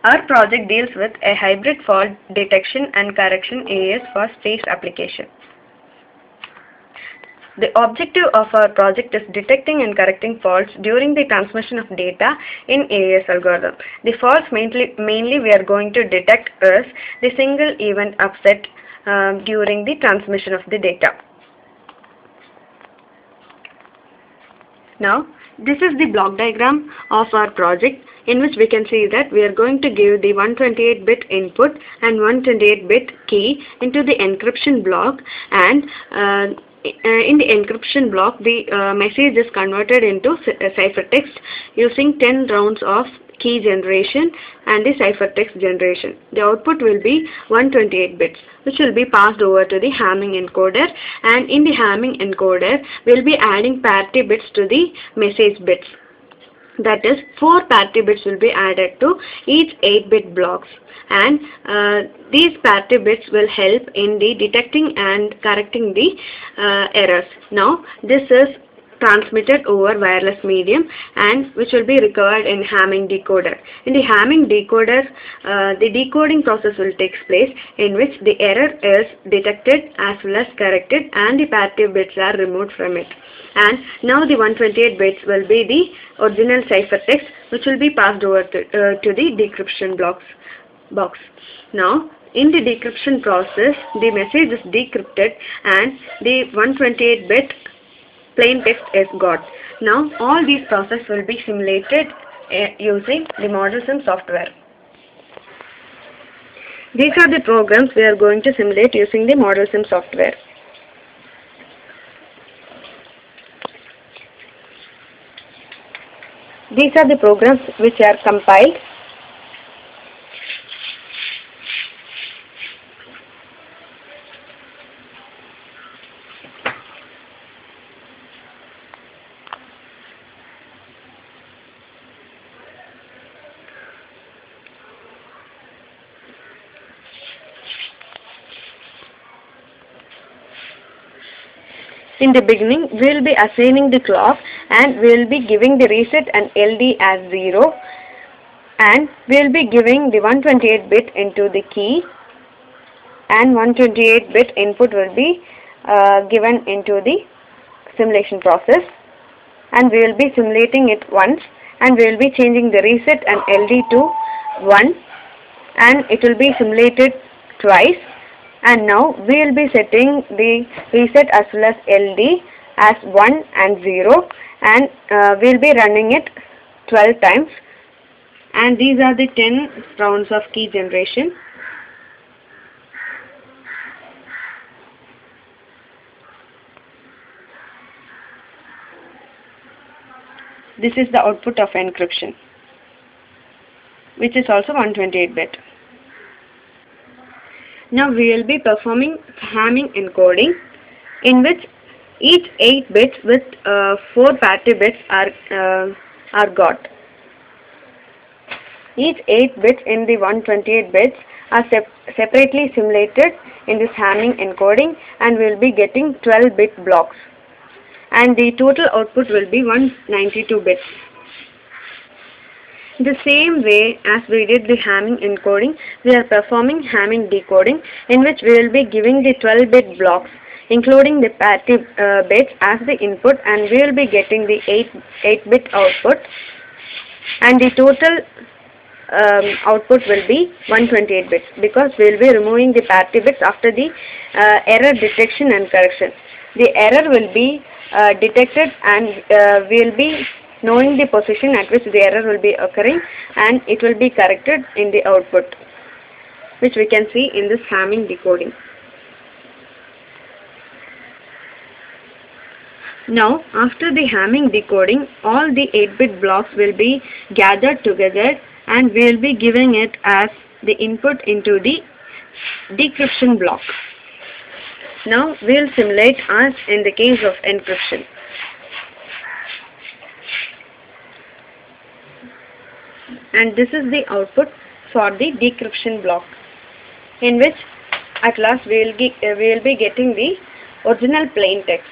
Our project deals with a hybrid fault detection and correction AES for space application. The objective of our project is detecting and correcting faults during the transmission of data in AES algorithm. The faults mainly we are going to detect is the single event upset during the transmission of the data. Now, this is the block diagram of our project, in which we can see that we are going to give the 128-bit input and 128-bit key into the encryption block, and in the encryption block the message is converted into ciphertext using 10 rounds of key generation and the ciphertext generation. The output will be 128 bits, which will be passed over to the Hamming encoder, and in the Hamming encoder we will be adding parity bits to the message bits. That is, 4 parity bits will be added to each 8-bit blocks, and these parity bits will help in the detecting and correcting the errors. Now, this is transmitted over wireless medium, and which will be recovered in Hamming decoder. In the Hamming decoder, the decoding process will take place, in which the error is detected as well as corrected, and the parity bits are removed from it. And now the 128 bits will be the original ciphertext, which will be passed over to the decryption box. Now, in the decryption process, the message is decrypted and the 128-bit plain text is got. Now, all these processes will be simulated using the ModelSim software. These are the programs we are going to simulate using the ModelSim software. These are the programs which are compiled. In the beginning, we will be assigning the clock, and we will be giving the reset and LD as 0, and we will be giving the 128-bit into the key, and 128-bit input will be given into the simulation process, and we will be simulating it once, and we will be changing the reset and LD to 1, and it will be simulated twice. And now we will be setting the reset as well as LD as 1 and 0, and we will be running it 12 times, and these are the 10 rounds of key generation. This is the output of encryption, which is also 128-bit. Now we will be performing Hamming encoding, in which each 8 bits with 4 parity bits are got. Each 8 bits in the 128 bits are separately simulated in this Hamming encoding, and we will be getting 12-bit blocks, and the total output will be 192 bits. The same way as we did the Hamming encoding, we are performing Hamming decoding, in which we will be giving the 12-bit blocks, including the parity bits as the input, and we will be getting the 8-bit output, and the total output will be 128 bits, because we will be removing the parity bits after the error detection and correction. The error will be detected, and we will be knowing the position at which the error will be occurring, and it will be corrected in the output, which we can see in this Hamming decoding. Now, after the Hamming decoding, all the 8-bit blocks will be gathered together, and we will be giving it as the input into the decryption block. Now, we will simulate as in the case of encryption. And this is the output for the decryption block, in which at last we will be getting the original plain text.